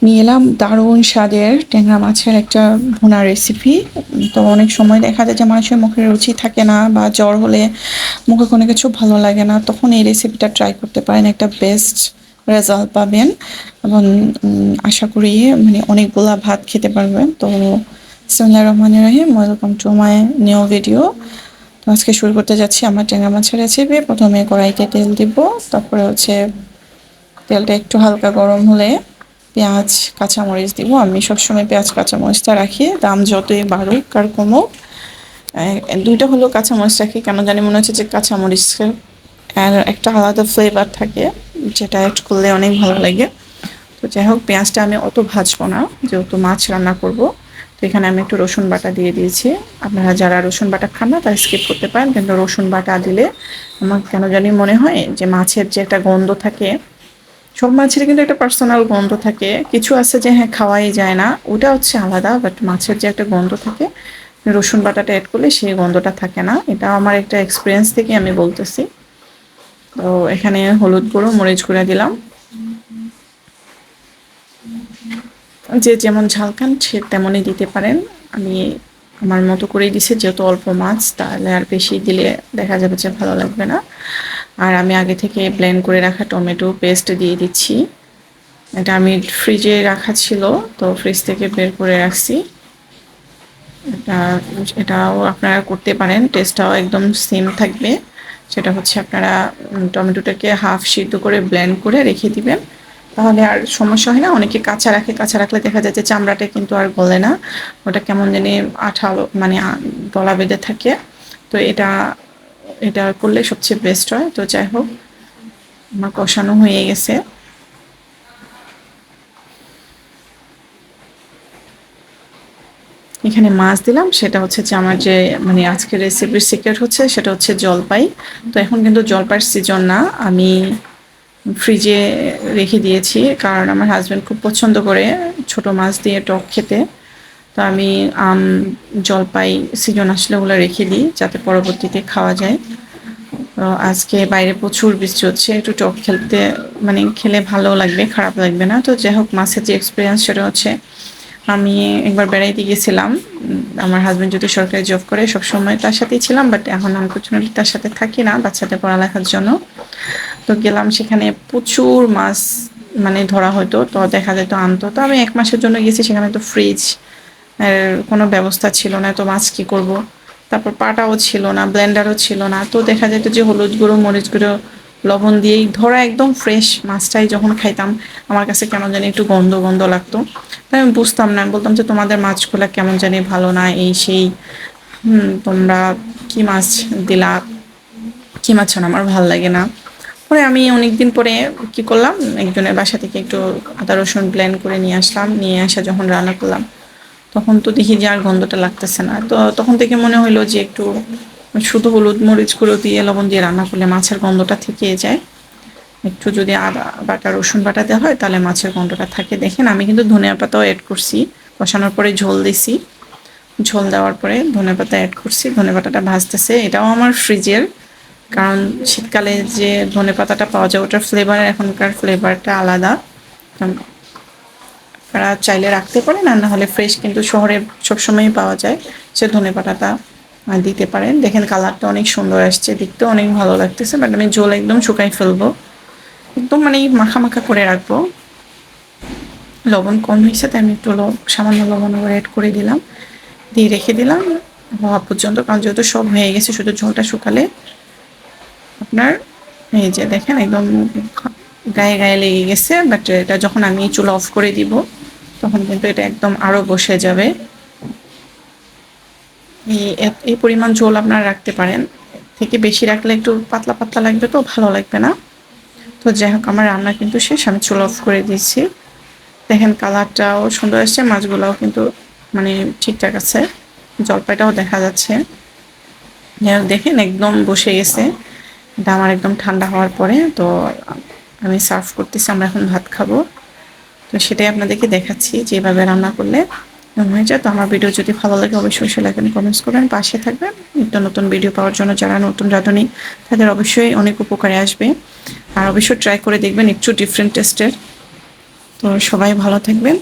নিয়ে এলাম দারুণ স্বাদের ট্যাংরা মাছের একটা ভুনা রেসিপি। তো অনেক সময় দেখা যায় যে মানুষের মুখে রুচি থাকে না, বা জ্বর হলে মুখে কোনো কিছু ভালো লাগে না, তখন এই রেসিপিটা ট্রাই করতে পারেন, একটা বেস্ট রেজাল্ট পাবেন। এবং আশা করি মানে অনেকগুলা ভাত খেতে পারবেন। তো বিসমিল্লাহির রহমানির রহিম, welcome to my new video. তো আজকে শুরু করতে যাচ্ছি আমার ট্যাংরা মাছের রেসিপি। প্রথমে কড়াইতে তেল দিব, তারপরে হচ্ছে তেলটা একটু হালকা গরম হলে পেঁয়াজ কাঁচামরিচ দিব। আমি সবসময় পেঁয়াজ কাঁচামরিচটা রাখি, দাম যতই বাড়ুক আর কমুক দুইটা হলেও কাঁচামরিচ রাখি। কেন জানি মনে হচ্ছে যে কাঁচামরিচের আর একটা আলাদা ফ্লেভার থাকে, যেটা অ্যাড করলে অনেক ভালো লাগে। তো যাই হোক, পেঁয়াজটা আমি অত ভাজবো না, যেহেতু মাছ রান্না করব। তো এখানে আমি একটু রসুন বাটা দিয়ে দিয়েছি। আপনারা যারা রসুন বাটা খান না তারা স্কিপ করতে পারেন, কিন্তু রসুন বাটা দিলে আমার কেন জানি মনে হয় যে মাছের যে একটা গন্ধ থাকে, সব মাছের কিন্তু একটা পার্সোনাল গন্ধ থাকে, কিছু আছে যে হ্যাঁ খাওয়াই যায় না, ওটা হচ্ছে আলাদা। বাট মাছের যে একটা গন্ধ থাকে, রসুন বাটাটা অ্যাড করলে সেই গন্ধটা থাকে না। এটা আমার একটা এক্সপিরিয়েন্স থেকে আমি বলতেছি। তো এখানে হলুদ গুঁড়ো মরিচ গুঁড়া দিলাম, যে যেমন ঝাল খান সে তেমনই দিতে পারেন। আমি আমার মতো করেই দিছি, যেহেতু অল্প মাছ, তাহলে আর বেশি দিলে দেখা যাবে যে ভালো লাগবে না। আর আমি আগে থেকে ব্লেন্ড করে রাখা টমেটো পেস্ট দিয়ে দিচ্ছি। এটা আমি ফ্রিজে রাখা ছিল, তো ফ্রিজ থেকে বের করে রাখছি। এটা এটাও আপনারা করতে পারেন, টেস্টটাও একদম সেম থাকবে। সেটা হচ্ছে আপনারা টমেটোটাকে হাফ সিদ্ধ করে ব্লেন্ড করে রেখে দিবেন, তাহলে আর সমস্যা হয় না। অনেকে কাঁচা রাখে, কাঁচা রাখলে দেখা যায় যে চামড়াটা কিন্তু আর গলে না, ওটা কেমন জানি আঠালো মানে গলা বেঁধে থাকে। তো এটা এটা করলে সবচেয়ে বেস্ট হয়। তো যাই হোক, আমার কষানো হয়ে গেছে। এখানে মাছ দিলাম, সেটা হচ্ছে যে আমার যে মানে আজকের রেসিপির সিক্রেট হচ্ছে সেটা হচ্ছে জলপাই। তো এখন কিন্তু জলপাইয়ের সিজন না, আমি ফ্রিজে রেখে দিয়েছি, কারণ আমার হাজব্যান্ড খুব পছন্দ করে ছোট মাছ দিয়ে টক খেতে। তো আমি জলপাই সিজন আসলে ওগুলো রেখে দিই, যাতে পরবর্তীতে খাওয়া যায়। তো আজকে বাইরে প্রচুর বৃষ্টি হচ্ছে, একটু টক খেলতে মানে খেলে ভালো লাগবে, খারাপ লাগবে না। তো যাই হোক, মাছের যে এক্সপিরিয়েন্স সেটা হচ্ছে, আমি একবার বেড়াইতে গেছিলাম। আমার হাজব্যান্ড যদি সরকারি জব করে, সবসময় তার সাথেই ছিলাম, বাট এখন আনফর্চুনেটলি তার সাথে থাকি না বাচ্চাদের পড়ালেখার জন্য। তো গেলাম, সেখানে প্রচুর মাছ মানে ধরা হতো, তো দেখা যেত আনতো। তো আমি 1 মাসের জন্য গেছি, সেখানে তো ফ্রিজ এর কোনো ব্যবস্থা ছিল না, তো মাছ কী করব। তারপর পাটাও ছিল না, ব্লেন্ডারও ছিল না। তো দেখা যেত যে হলুদ গুঁড়ো মরিচ গুঁড়ো লবণ দিয়েই ধরা একদম ফ্রেশ মাছটাই যখন খাইতাম, আমার কাছে কেমন জানি একটু গন্ধ গন্ধ লাগতো। তাই আমি বুঝতাম না, আমি বলতাম যে তোমাদের মাছগুলো কেমন জানি ভালো না, এই সেই, তোমরা কি মাছ দিলা, কি মাছ না, আমার ভালো লাগে না। পরে আমি অনেকদিন পরে কি করলাম, একজনের বাসা থেকে একটু আদা রসুন ব্লেন্ড করে নিয়ে আসলাম, নিয়ে আসা যখন রান্না করলাম, তখন তো দেখি যে আর গন্ধটা লাগতেছে না। তো তখন থেকে মনে হলো যে একটু শুধু হলুদ মরিচ গুঁড়ো দিয়ে লবণ দিয়ে রান্না করলে মাছের গন্ধটা থেকে যায়। একটু যদি আদা বাটা রসুন বাটা দেওয়া হয়, তাহলে মাছের গন্ধটা থাকে। দেখেন, আমি কিন্তু ধনিয়া পাতাও অ্যাড করছি, কষানোর পরে ঝোল দিছি, ঝোল দেওয়ার পরে ধনে পাতা অ্যাড করছি। ধনে পাতাটা ভাজতেছে, এটাও আমার ফ্রিজের, কারণ শীতকালে যে ধনে পাতাটা পাওয়া যায় ওটার ফ্লেভার এখনকার ফ্লেভারটা আলাদা। আপনারা চাইলে রাখতে পারেন, আর না হলে ফ্রেশ কিন্তু শহরে সবসময়ই পাওয়া যায়, সে ধনে পাতাটা দিতে পারেন। দেখেন কালারটা অনেক সুন্দর আসছে, দেখতেও অনেক ভালো লাগতেছে। বাট আমি ঝোল একদম শুকাই ফেলবো, একদম মানে মাখা মাখা করে রাখবো। লবণ কম হয়েছে, তাই আমি একটু সামান্য লবণ অ্যাড করে দিলাম, দিয়ে রেখে দিলাম হওয়া পর্যন্ত। কারণ যেহেতু সব হয়ে গেছে, শুধু ঝোলটা শুকালে আপনার এই যে দেখেন একদম গায়ে গায়ে লেগে গেছে। বাট এটা যখন আমি চুলা অফ করে দিব, তখন কিন্তু এটা একদম আরও বসে যাবে। এই পরিমাণ ঝোল আপনারা রাখতে পারেন, থেকে বেশি রাখলে একটু পাতলা পাতলা লাগবে, তো ভালো লাগবে না। তো যাই হোক, আমার রান্না কিন্তু শেষ, আমি চুলা অফ করে দিয়েছি। দেখেন কালারটাও সুন্দর আসছে, মাছগুলোও কিন্তু মানে ঠিকঠাক আছে, জলপাইটাও দেখা যাচ্ছে। দেখেন একদম বসে গেছে। এটা আমার একদম ঠান্ডা হওয়ার পরে তো আমি সার্ভ করতেছি, আমরা এখন ভাত খাবো। তো সেটাই আপনাদেরকে দেখাচ্ছি যেভাবে রান্না করলে হয়ে যায়। তো আমার ভিডিও যদি ভালো লাগে অবশ্যই লাইক এন্ড কমেন্টস করবেন, পাশে থাকবেন নিত্য নতুন ভিডিও পাওয়ার জন্য। যারা নতুন রাঁধুনি তাদের অবশ্যই অনেক উপকারে আসবে, আর অবশ্যই ট্রাই করে দেখবেন, একটু ডিফারেন্ট টেস্টের। তো সবাই ভালো থাকবেন।